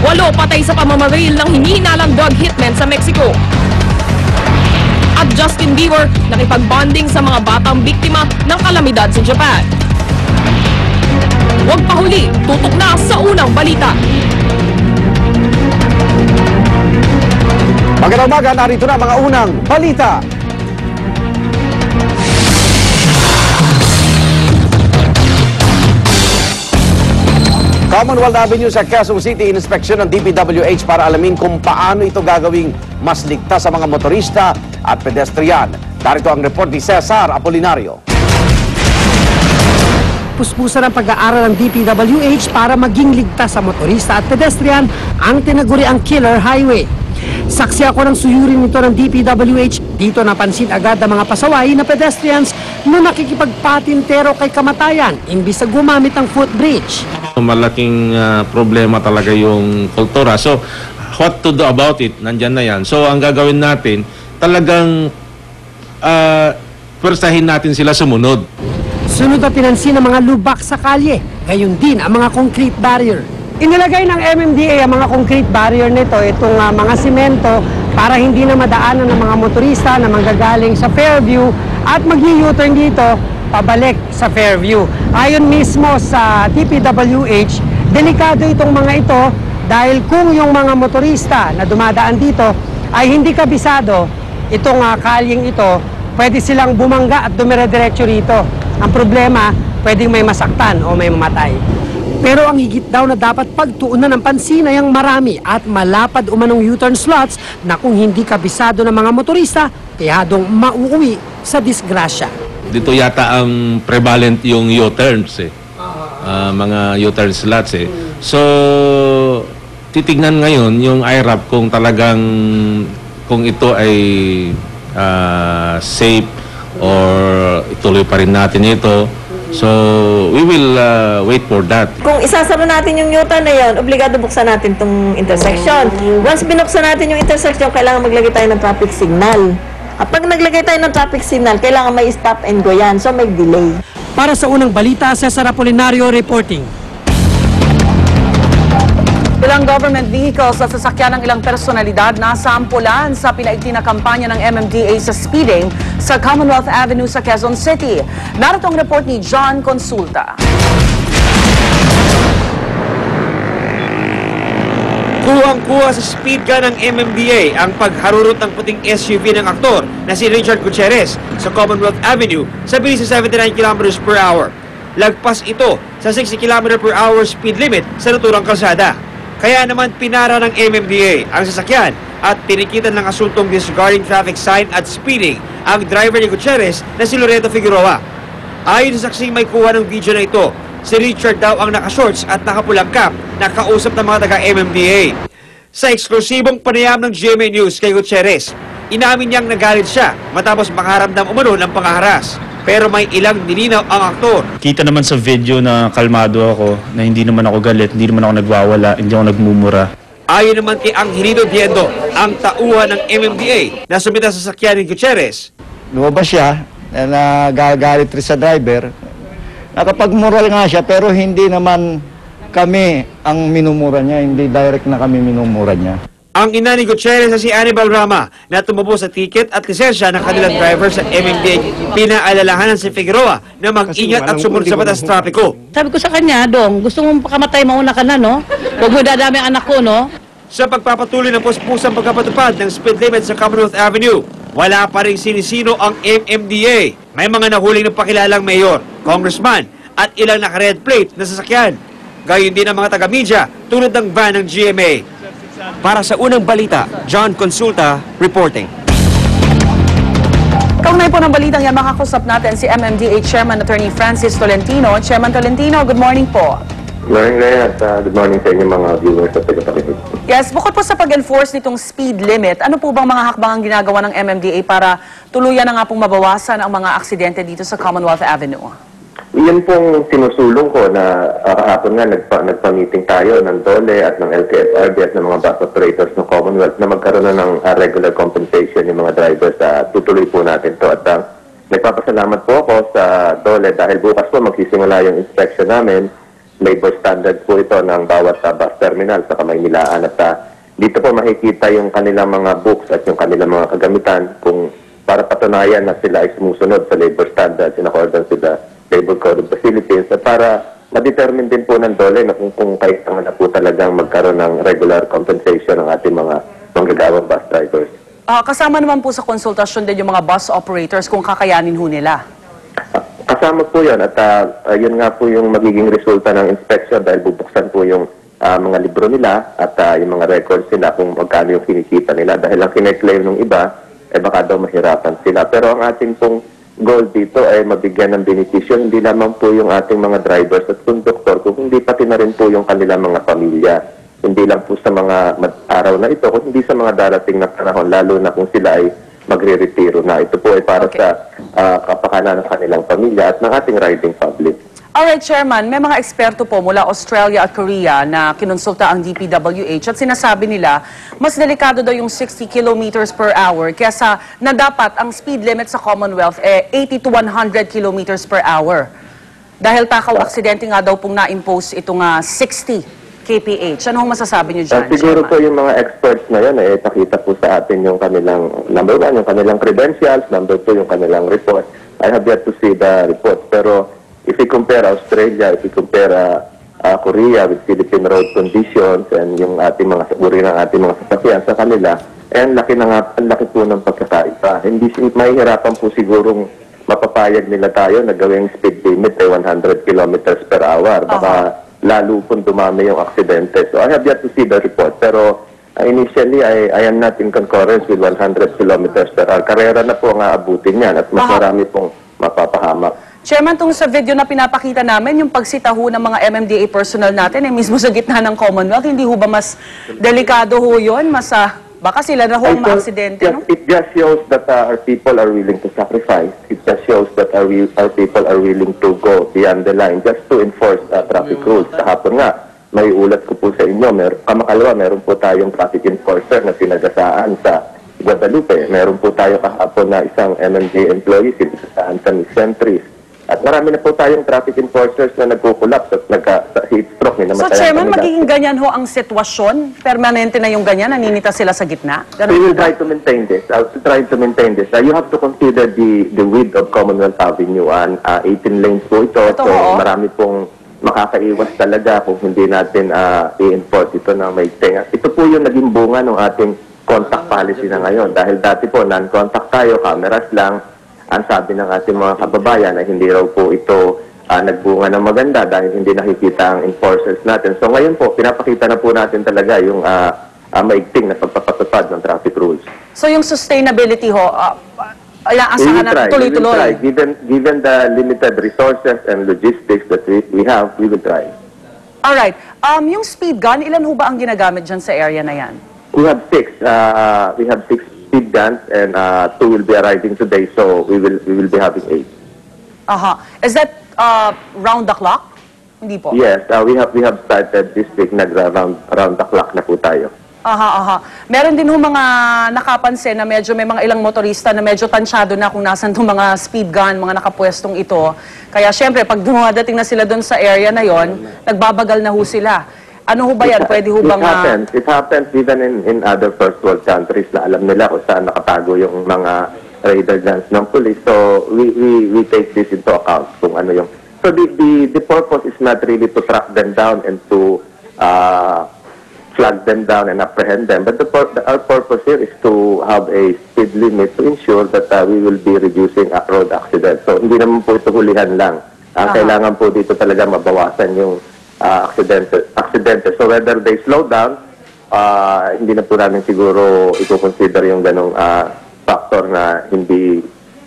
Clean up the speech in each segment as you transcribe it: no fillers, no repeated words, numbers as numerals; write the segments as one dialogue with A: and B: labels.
A: 8 patay sa pamamaril ng hinihinalang drug hitmen sa Mexico. At Justin Bieber nakipag-bonding sa mga batang biktima ng kalamidad sa Japan. Huwag pahuli, tutok na sa unang balita.
B: Magandang umaga, narito na mga unang balita. Commonwealth Avenue sa Quezon City, inspeksyon ng DPWH para alamin kung paano ito gagawing mas ligtas sa mga motorista at pedestrian. Narito ang report ni Cesar Apolinario.
C: Puspusan ang pag-aaral ng DPWH para maging ligtas sa motorista at pedestrian ang tinaguriang Killer Highway. Saksi ako ng suyurin nito ng DPWH. Dito napansin agad ang mga pasaway na pedestrians na nakikipagpatintero kay kamatayan imbis na gumamit ng footbridge.
D: Malaking problema talaga yung kultura. So, what to do about it? Nandyan na yan. So, ang gagawin natin, talagang pwersahin natin sila sumunod.
C: Sunod na pinansin ang mga lubak sa kalye. Gayon din ang mga concrete barrier. Inilagay ng MMDA ang mga concrete barrier nito, itong mga simento, para hindi na madaanan ng mga motorista na manggagaling sa Fairview at mag-u-turn dito pabalik sa Fairview. Ayon mismo sa DPWH, delikado itong mga ito dahil kung yung mga motorista na dumadaan dito ay hindi kabisado itong kalyeng ito, pwede silang bumangga at dumire-diretso rito. Ang problema, pwedeng may masaktan o may mamatay. Pero ang higit daw na dapat pagtuunan ng pansin ay ang marami at malapad umanong U-turn slots na kung hindi kabisado ng mga motorista, tiyadong mauuwi sa disgrasya.
D: Dito yata ang prevalent yung U-turns mga U-turn slots So, titignan ngayon yung IRAP kung talagang kung ito ay safe or ituloy pa rin natin ito. So, we will wait for that.
E: Kung isasaro natin yung U-turn na yun, obligado buksan natin itong intersection. Once binuksan natin yung intersection, kailangan maglagay tayo ng traffic signal. Kapag naglagay tayo ng traffic signal, kailangan may stop and go yan. So, may delay.
C: Para sa unang balita, Cesar Apolinario reporting.
F: Ilang government vehicles at sasakyan ng ilang personalidad nasampulan sa pinaigting na kampanya ng MMDA sa speeding sa Commonwealth Avenue sa Quezon City. Narito ang report ni John Consulta.
G: Kuhang-kuha sa speed gun ng MMDA ang pagharurot ng puting SUV ng aktor na si Richard Gutierrez sa Commonwealth Avenue sa bilis sa 79 km per hour. Lagpas ito sa 60 km per hour speed limit sa naturang kalsada. Kaya naman pinara ng MMDA ang sasakyan at tinikitan ng asuntong disregarding traffic sign at speeding ang driver ni Gutierrez na si Loreto Figueroa. Ayon sa saksing may kuha ng video na ito, si Richard daw ang naka-shorts at nakapulang cap na kausap ng mga taga-MMDA. Sa eksklusibong panayam ng GMA News kay Gutierrez, inamin niyang nagalit siya matapos makaramdam umano ng pangaharas. Pero may ilang nilinaw ang aktor.
H: Kita naman sa video na kalmado ako, na hindi naman ako galit, hindi naman ako nagwawala, hindi ako nagmumura.
G: Ayon naman kay Angelino Diendo, ang tauhan ng MMDA na sumita sa sakyan ni Gutierrez.
I: Lumabas siya, na nagagalit rin sa driver. Nakapagmural nga siya, pero hindi naman kami ang minumura niya, hindi direct na kami minumura niya.
G: Ang ina ni Gutierrez na si Anibal Rama na tumubo sa ticket at lisensya ng kanilang driver sa MMDA, pinaalalahanan si Figueroa na mag-ingat at sumunod sa batas trapiko.
J: Sabi ko sa kanya, Dong, gusto mong pakamatay, mauna ka na, no? Huwag mo dadami ang anak ko, no?
G: Sa pagpapatuloy ng puspusang pagkapatupad ng speed limit sa Commonwealth Avenue, wala pa rin sinisino ang MMDA. May mga nahuling ng pakilalang mayor, congressman at ilang naka-red plate na sasakyan. Gayon din ang mga taga-media tulad ng van ng GMA. Para sa unang balita, John Consulta reporting.
F: Kaugnay po ng balitang yan, makakusap natin si MMDA Chairman Attorney Francis Tolentino. Chairman Tolentino, good morning po.
K: Good morning, Rhea, at good morning sa inyo mga viewers at tagapakinig.
F: Yes, bukod po sa pag-enforce nitong speed limit, ano po bang mga hakbang ang ginagawa ng MMDA para tuluyan na nga pong mabawasan ang mga aksidente dito sa Commonwealth Avenue?
K: Iyan pong sinusulong ko na kahapon nga nagpa-meeting tayo ng DOLE at ng LTFRB at ng mga bus operators ng Commonwealth na magkaroon na ng regular compensation yung mga drivers. Tutuloy po natin to at nagpapasalamat po ako sa DOLE dahil bukas po magsisimula yung inspection namin labor standards po ito ng bawat bus terminal sa Kamaynilaan. At dito po makikita yung kanilang mga books at yung kanilang mga kagamitan kung para patunayan na sila ay sumusunod sa labor standards in accordance with the Labor Code of the Philippines at para ma-determine din po ng DOLE na kung kailangan na po talagang magkaroon ng regular compensation ng ating mga manggagawang bus drivers.
F: Kasama naman po sa konsultasyon din yung mga bus operators kung kakayanin ho nila.
K: Kasama po yun at yun nga po yung magiging resulta ng inspection dahil bubuksan po yung mga libro nila at yung mga records nila kung magkano yung kinikita nila dahil ang kine-claim ng iba baka daw mahirapan sila. Pero ang ating pong goal dito ay mabigyan ng benepisyo hindi lamang po yung ating mga drivers at konduktor kung hindi pati na rin po yung kanilang mga pamilya. Hindi lang po sa mga araw na ito kundi sa mga darating na panahon lalo na kung sila ay magre-retiro na. Ito po ay para sa kapakanan ng kanilang pamilya at ng ating riding public.
F: Alright, Chairman, may mga eksperto po mula Australia at Korea na kinonsulta ang DPWH at sinasabi nila mas delikado daw yung 60 kilometers per hour kesa na dapat ang speed limit sa Commonwealth 80 to 100 kilometers per hour. Dahil takaw aksidente nga daw pong na-impose itong 60 kph. Ano masasabi niyo dyan,
K: siguro
F: Chairman?
K: po yung mga experts na yun, pakita po sa atin yung kanilang, number 1, yung kanilang credentials, number 2, yung kanilang report. I have yet to see the report. Pero if you compare Australia, if you compare Korea with Philippine road conditions and yung ating mga uri ng ating mga sasakyan sa kanila, ang laki po ng pagkakaiba. Hindi mahihirapan po sigurong mapapayag nila tayo na gawing speed limit 100 kilometers per hour. Baka lalo pong dumami yung aksidente. So I have yet to see the report. Pero initially, I am not in concurrence with 100 kilometers per hour. Karera na po ang aabutin yan at mas marami pong mapapahamak.
F: Chairman, tong sa video na pinapakita namin, yung pagsitaho ng mga MMDA personnel natin, mismo sa gitna ng Commonwealth, hindi ho ba mas delikado ho yun? Mas, baka sila na ho ang maaksidente, no?
K: It just shows that our people are willing to sacrifice. It just shows that our people are willing to go beyond the line just to enforce traffic rules. Kahapon nga, may ulat ko po sa inyo. Kamakalawa, meron po tayong traffic enforcer na sinagasaan sa Guadalupe. Meron po tayo kahapon na isang MMDA employee sinagasaan sa Miss Centris. At marami na po tayong traffic enforcers na nagkukulaps at nagka-heat stroke.
F: So, Chairman, magiging ganyan ho ang sitwasyon? Permanente na yung ganyan? Naninita sila sa gitna?
K: We will try to maintain this. You have to consider the width of Commonwealth Avenue. 18 lanes po ito. So, marami pong makakaiwas talaga kung hindi natin i-enforce ito ng maigting. Ito po yung naging bunga ng ating contact policy na ngayon. Dahil dati po, non-contact tayo, cameras lang. Ang sabi ng ating mga kababayan ay hindi raw po ito nagbunga ng maganda dahil hindi nakikita ang enforcers natin. So ngayon po, pinapakita na po natin talaga yung maigting na pagpapatupad ng traffic rules.
F: So yung sustainability ho, asahan natin tuloy-tuloy?
K: Given the limited resources and logistics that we have, we will try.
F: Alright. Yung speed gun, ilan ho ba ang ginagamit dyan sa area na yan?
K: We have 6. We have 6 speed guns and 2 will be arriving today, so we will be having 8.
F: Is that round the clock? Hindi po.
K: Yes, we have started this week round the clock na po tayo.
F: Meron din ho mga nakapansin na medyo may mga ilang motorista na medyo tansyado na kung nasan itong mga speed gun, mga nakapwestong ito. Kaya syempre, pag dumadating na sila doon sa area na yon, nagbabagal na ho sila. Ano ho ba yan? Pwede ho bang...
K: It happens even in other first world countries na alam nila kung saan nakatago yung mga radar guns ng police. So, we take this into account kung ano yung... So, the purpose is not really to track them down and to flag them down and apprehend them. But our purpose here is to have a speed limit to ensure that we will be reducing road accidents. So, hindi naman po ito hulihan lang. Kailangan po dito talaga mabawasan yung aksidente. So whether they slow down, hindi na po namin siguro i-consider yung ganong factor na hindi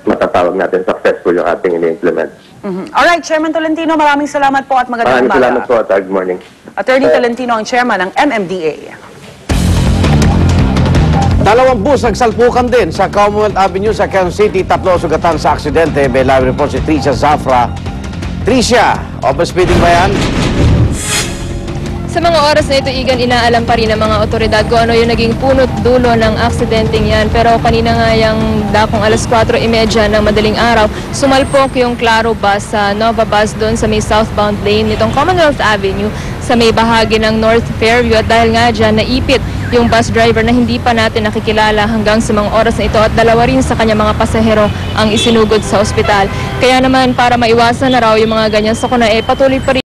K: matatawag natin successful yung ating ini-implement.
F: Alright, Chairman Tolentino, maraming salamat po at magandang umaga.
K: Maraming salamat po at good morning.
F: Attorney Tolentino ang chairman ng MMDA.
B: 2 bus nagsalpukan din sa Commonwealth Avenue sa Quezon City. 3 sugatan sa aksidente. May live report si Tricia Zafra. Tricia, overspeeding ba yan?
L: Sa mga oras na ito, Igan, inaalam pa rin ng mga otoridad kung ano yung naging punot dulo ng aksidenteng yan. Pero kanina nga yung dakong alas 4:30 ng madaling araw, sumalpok yung Claro bus sa Nova Bus doon sa may southbound lane nitong Commonwealth Avenue sa may bahagi ng North Fairview. At dahil nga dyan, naipit yung bus driver na hindi pa natin nakikilala hanggang sa mga oras na ito at dalawa rin sa kanya mga pasahero ang isinugod sa ospital. Kaya naman para maiwasan na raw yung mga ganyan sakuna, patuloy pa rin